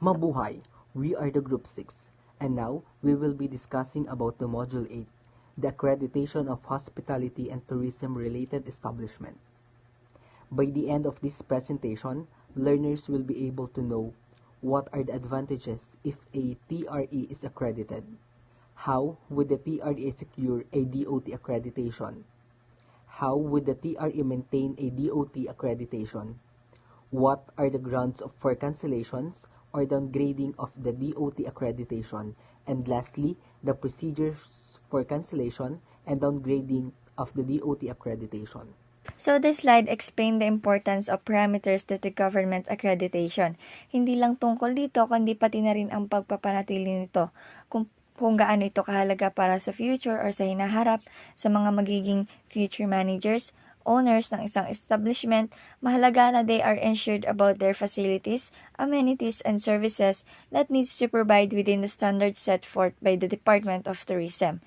Mabuhay! We are the Group 6, and now we will be discussing about the Module 8, the accreditation of hospitality and tourism-related establishment. By the end of this presentation, learners will be able to know what are the advantages if a TRE is accredited, how would the TRE secure a DOT accreditation, how would the TRE maintain a DOT accreditation, what are the grounds for cancellations or downgrading of the DOT accreditation, and lastly, the procedures for cancellation and downgrading of the DOT accreditation. So this slide explains the importance of parameters to the government accreditation. Hindi lang tungkol dito, kundi pati na rin ang pagpapanatili nito. Kung gaano ito kahalaga para sa future or sa hinaharap sa mga magiging future managers, owners ng isang establishment, mahalaga na they are ensured about their facilities, amenities, and services that needs to provide within the standards set forth by the Department of Tourism.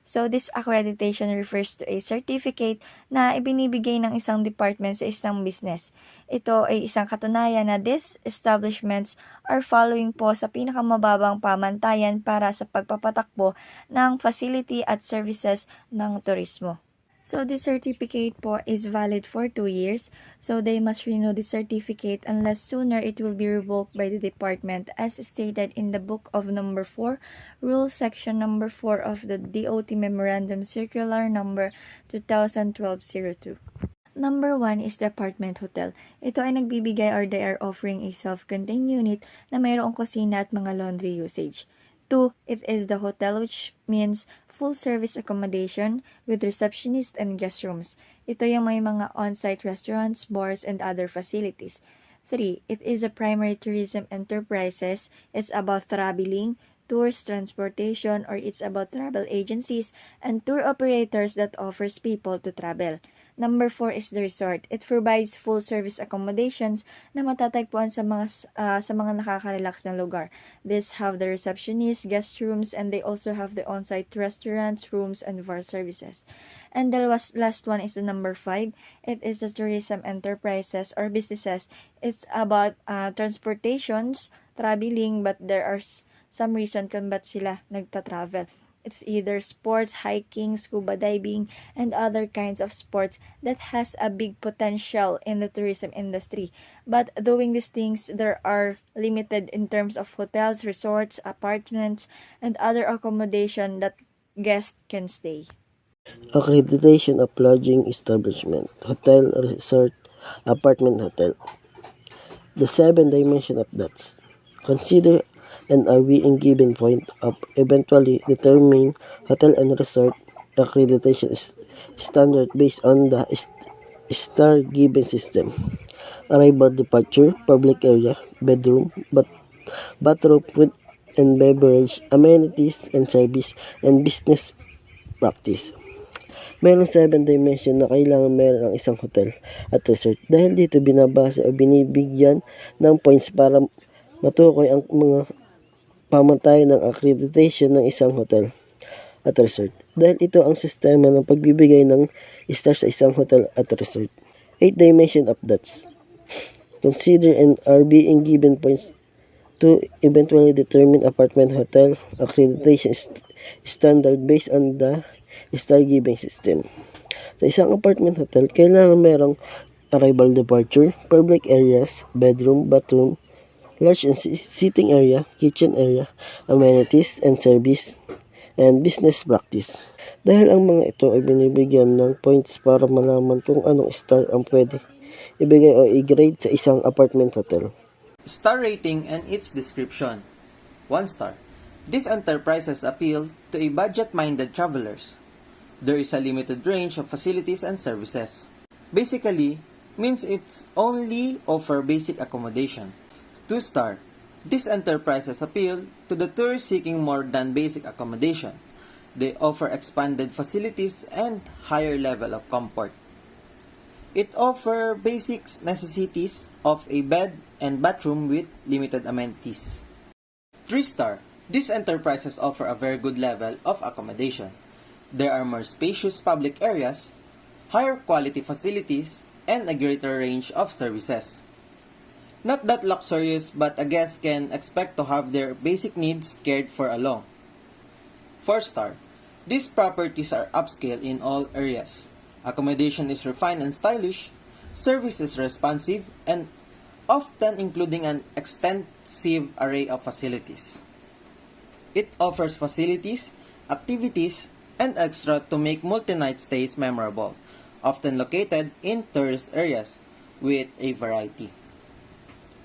So, this accreditation refers to a certificate na ibinibigay ng isang department sa isang business. Ito ay isang katunayan na these establishments are following po sa pinakamababang pamantayan para sa pagpapatakbo ng facility at services ng turismo. So, this certificate po is valid for 2 years. So, they must renew the certificate unless sooner it will be revoked by the department as stated in the Book of Number 4, Rule Section Number 4 of the DOT Memorandum Circular Number 2012-02. Number 1 is the apartment hotel. Ito ay nagbibigay or they are offering a self-contained unit na mayroong kusina at mga laundry usage. 2, it is the hotel, which means full-service accommodation with receptionist and guest rooms. Ito yung may mga on-site restaurants, bars, and other facilities. 3, it is a primary tourism enterprises. It's about traveling, tours, transportation, or it's about travel agencies and tour operators that offers people to travel. Number 4 is the resort. It provides full-service accommodations na matatagpuan sa mga nakaka-relax na lugar. These have the receptionist, guest rooms, and they also have the on-site restaurants, rooms, and bar services. And the last one is the number 5. It is the tourism enterprises or businesses. It's about transportations, traveling, but there are some reason kung ba't sila nagta-travel. It's either sports, hiking, scuba diving, and other kinds of sports that has a big potential in the tourism industry. But doing these things, there are limited in terms of hotels, resorts, apartments, and other accommodation that guests can stay. Accreditation of lodging establishment, hotel, resort, apartment, hotel. The 7 dimensions of that. Consider and are being given point of eventually determining hotel and resort accreditation standard based on the star given system. Arrival, departure, public area, bedroom, bathroom, food and beverage, amenities and service, and business practice. Mayroong 7 dimension na kailangan meron ang isang hotel at resort. Dahil dito binabasa o binibigyan ng points para matukoy ang mga pamantayan ng accreditation ng isang hotel at resort. Dahil ito ang sistema ng pagbibigay ng star sa isang hotel at resort. 8 dimension of dots. Consider and are being given points to eventually determine apartment hotel accreditation standard based on the star giving system. Sa isang apartment hotel, kailangan merong arrival, departure, public areas, bedroom, bathroom, large and sitting area, kitchen area, amenities and service, and business practice. Dahil ang mga ito ay binibigyan ng points para malaman kung anong star ang pwede ibigay o i-grade sa isang apartment hotel. Star rating and its description. 1 star. These enterprises appeal to a budget-minded travelers. There is a limited range of facilities and services. Basically, means it's only offer basic accommodation. 2 star. These enterprises appeal to the tourists seeking more than basic accommodation. They offer expanded facilities and higher level of comfort. It offers basic necessities of a bed and bathroom with limited amenities. 3 star. These enterprises offer a very good level of accommodation. There are more spacious public areas, higher quality facilities, and a greater range of services. Not that luxurious, but a guest can expect to have their basic needs cared for along. 4-star. These properties are upscale in all areas. Accommodation is refined and stylish, service is responsive, and often including an extensive array of facilities. It offers facilities, activities, and extra to make multi-night stays memorable, often located in tourist areas with a variety.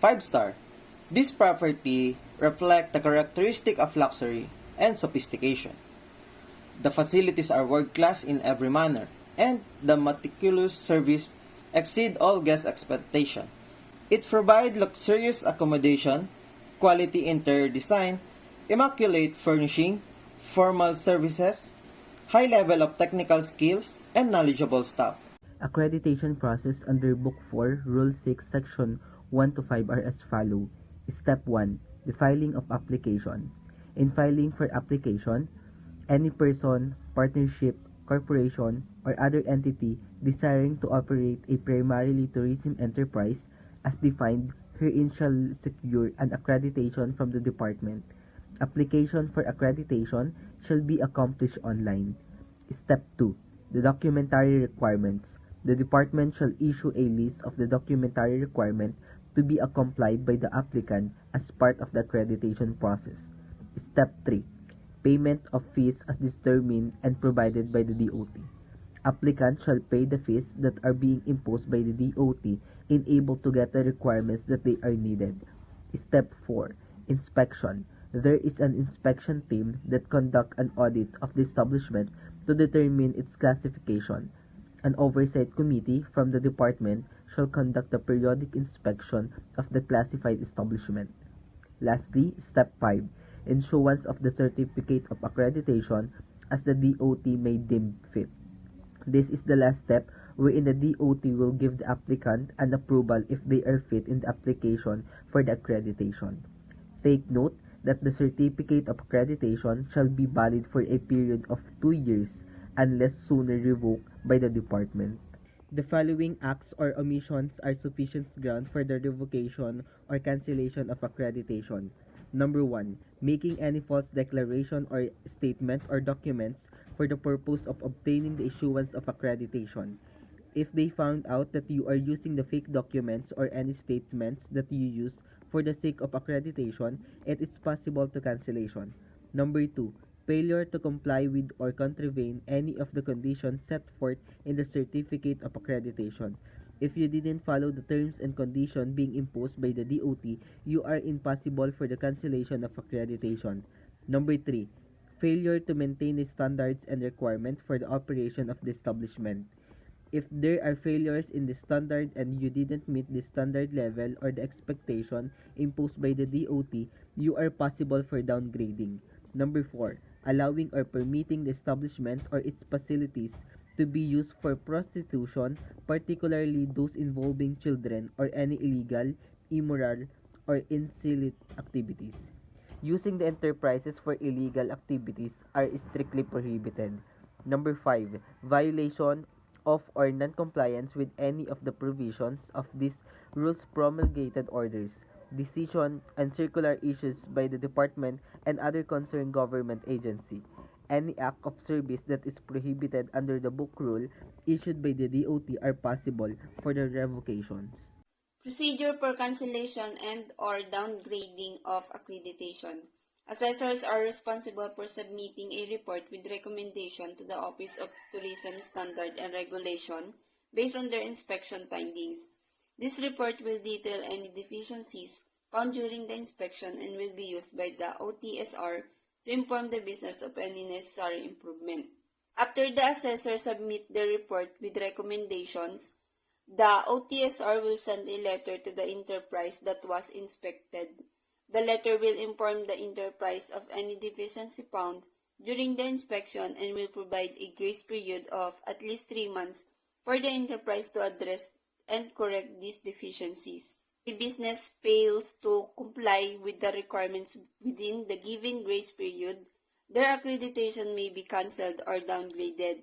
5-star. This property reflects the characteristic of luxury and sophistication. The facilities are world-class in every manner, and the meticulous service exceed all guest expectation. It provides luxurious accommodation, quality interior design, immaculate furnishing, formal services, high level of technical skills, and knowledgeable staff. Accreditation process under Book 4, Rule 6, Section 1 to 5 are as follow. Step 1. The filing of application. In filing for application, any person, partnership, corporation, or other entity desiring to operate a primarily tourism enterprise as defined herein shall secure an accreditation from the department. Application for accreditation shall be accomplished online. Step 2. The documentary requirements. The department shall issue a list of the documentary requirement to be complied by the applicant as part of the accreditation process. Step 3. Payment of fees as determined and provided by the DOT. Applicant shall pay the fees that are being imposed by the DOT in able to get the requirements that they are needed. Step 4. Inspection. There is an inspection team that conduct an audit of the establishment to determine its classification. An oversight committee from the department shall conduct a periodic inspection of the classified establishment. Lastly, Step 5. Issuance of the Certificate of Accreditation as the DOT may deem fit. This is the last step wherein the DOT will give the applicant an approval if they are fit in the application for the accreditation. Take note that the Certificate of Accreditation shall be valid for a period of 2 years unless sooner revoked by the department. The following acts or omissions are sufficient ground for the revocation or cancellation of accreditation. Number 1. Making any false declaration or statement or documents for the purpose of obtaining the issuance of accreditation. If they found out that you are using the fake documents or any statements that you use for the sake of accreditation, it is possible to cancellation. Number 2. Failure to comply with or contravene any of the conditions set forth in the Certificate of Accreditation. If you didn't follow the terms and conditions being imposed by the DOT, you are impossible for the cancellation of accreditation. Number 3. Failure to maintain the standards and requirements for the operation of the establishment. If there are failures in the standard and you didn't meet the standard level or the expectation imposed by the DOT, you are possible for downgrading. Number 4. Allowing or permitting the establishment or its facilities to be used for prostitution, particularly those involving children or any illegal, immoral, or illicit activities. Using the enterprises for illegal activities are strictly prohibited. Number 5. Violation of or non-compliance with any of the provisions of these rules promulgated orders, decision, and circular issues by the department and other concerned government agency. Any act of service that is prohibited under the book rule issued by the DOT are possible for the revocations. Procedure for cancellation and or downgrading of accreditation. Assessors are responsible for submitting a report with recommendation to the Office of Tourism Standard and Regulation based on their inspection findings. This report will detail any deficiencies found during the inspection and will be used by the OTSR to inform the business of any necessary improvement. After the assessors submit their report with recommendations, the OTSR will send a letter to the enterprise that was inspected. The letter will inform the enterprise of any deficiency found during the inspection and will provide a grace period of at least 3 months for the enterprise to address and correct these deficiencies. If a business fails to comply with the requirements within the given grace period, their accreditation may be cancelled or downgraded.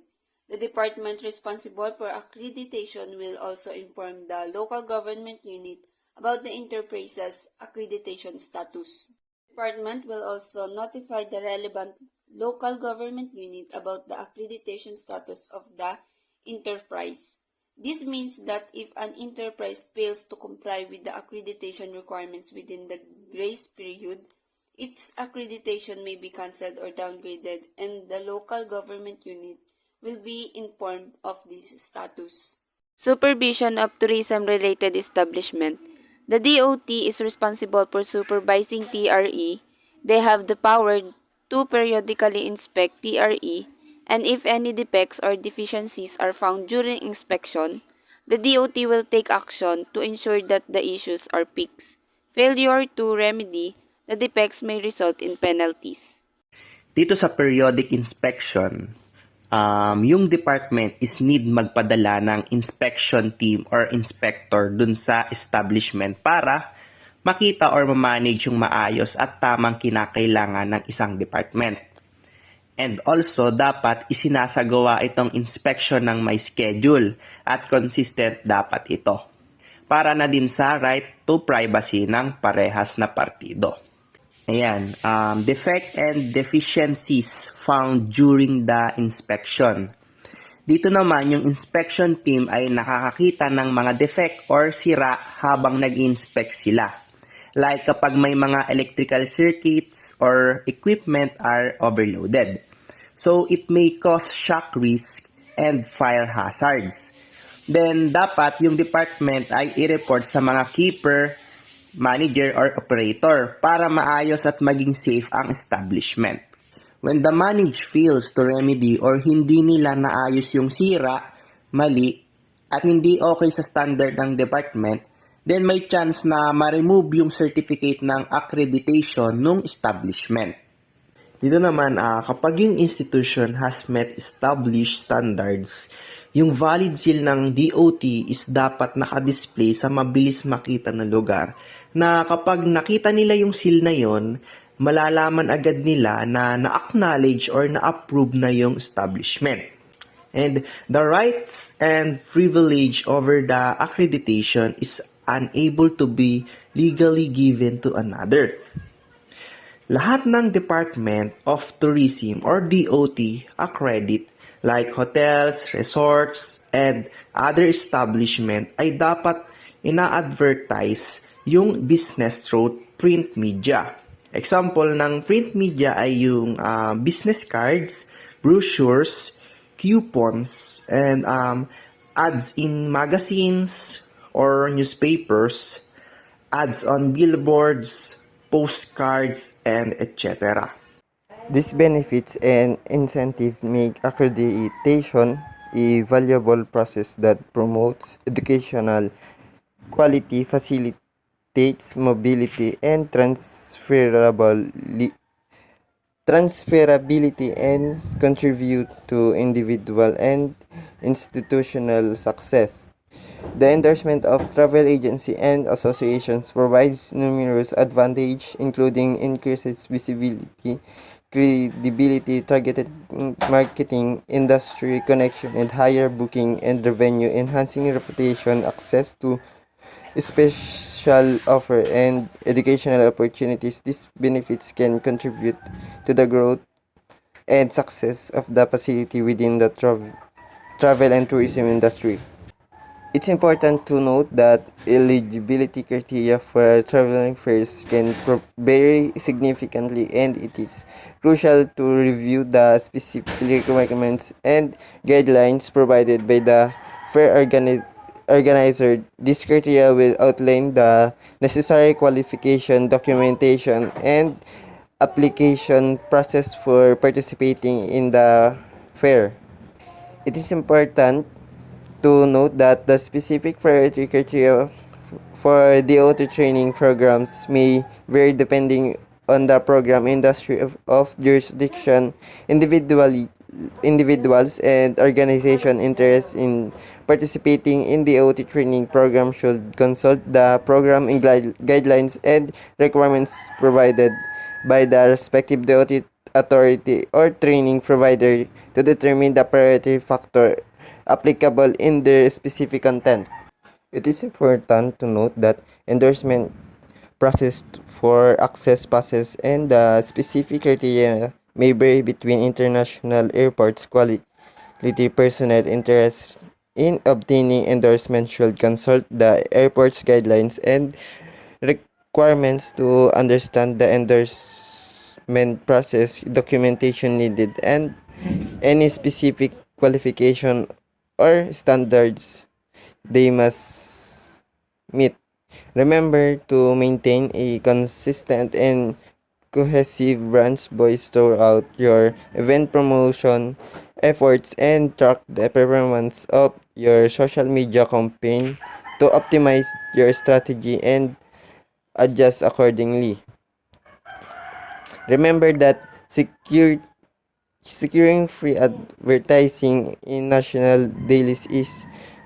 The department responsible for accreditation will also inform the local government unit about the enterprise's accreditation status. The department will also notify the relevant local government unit about the accreditation status of the enterprise. This means that if an enterprise fails to comply with the accreditation requirements within the grace period, its accreditation may be cancelled or downgraded, and the local government unit will be informed of this status. Supervision of tourism-related establishment. The DOT is responsible for supervising TRE. They have the power to periodically inspect TRE, and if any defects or deficiencies are found during inspection, the DOT will take action to ensure that the issues are fixed. Failure to remedy the defects may result in penalties. Dito sa periodic inspection, yung department is need magpadala ng inspection team or inspector dun sa establishment para makita or ma-manage yung maayos at tamang kinakailangan ng isang department. And also, dapat isinasagawa itong inspection ng may schedule at consistent dapat ito para na din sa right to privacy ng parehas na partido. Ayan, defect and deficiencies found during the inspection. Dito naman, yung inspection team ay nakakakita ng mga defect or sira habang nag-inspect sila. Like kapag may mga electrical circuits or equipment are overloaded. So, it may cause shock risk and fire hazards. Then, dapat yung department ay i-report sa mga keeper, manager, or operator para maayos at maging safe ang establishment. When the manager fails to remedy or hindi nila naayos yung sira, mali, at hindi okay sa standard ng department, then may chance na ma-remove yung certificate ng accreditation ng establishment. Dito naman, kapag yung institution has met established standards, yung valid seal ng DOT is dapat nakadisplay sa mabilis makita na lugar na kapag nakita nila yung seal na yon, malalaman agad nila na na-acknowledge or na-approve na yung establishment. And the rights and privilege over the accreditation is unable to be legally given to another. Lahat ng Department of Tourism or DOT accredit like hotels, resorts, and other establishment ay dapat ina-advertise yung business through print media. Example ng print media ay yung business cards, brochures, coupons, and ads in magazines or newspapers, ads on billboards, postcards, and etc. These benefits and incentives make accreditation a valuable process that promotes educational quality, facilitates mobility and transferability, and contribute to individual and institutional success. The endorsement of travel agency and associations provides numerous advantages, including increased visibility, credibility, targeted marketing, industry connection, and higher booking and revenue, enhancing reputation, access to special offer, and educational opportunities. These benefits can contribute to the growth and success of the facility within the travel and tourism industry. It's important to note that eligibility criteria for traveling fairs can vary significantly, and it is crucial to review the specific requirements and guidelines provided by the fair organizer. This criteria will outline the necessary qualification, documentation, and application process for participating in the fair. It is important to note that the specific priority criteria for DOT training programs may vary depending on the program, industry of jurisdiction, individuals, and organization interests in participating in the DOT training program should consult the program and guidelines and requirements provided by the respective DOT authority or training provider to determine the priority factor applicable in their specific content. It is important to note that endorsement process for access passes and the specific criteria may vary between international airports. Quality personnel interested in obtaining endorsement should consult the airport's guidelines and requirements to understand the endorsement process, documentation needed, and any specific qualification or standards they must meet. Remember to maintain a consistent and cohesive brand voice throughout your event promotion efforts and track the performance of your social media campaign to optimize your strategy and adjust accordingly. Remember that securing free advertising in national dailies is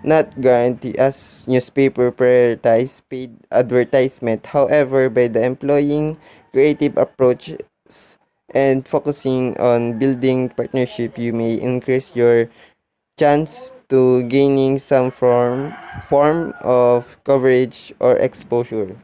not guaranteed as newspaper prioritize paid advertisement. However, by the employing creative approaches and focusing on building partnership, you may increase your chance to gaining some form of coverage or exposure.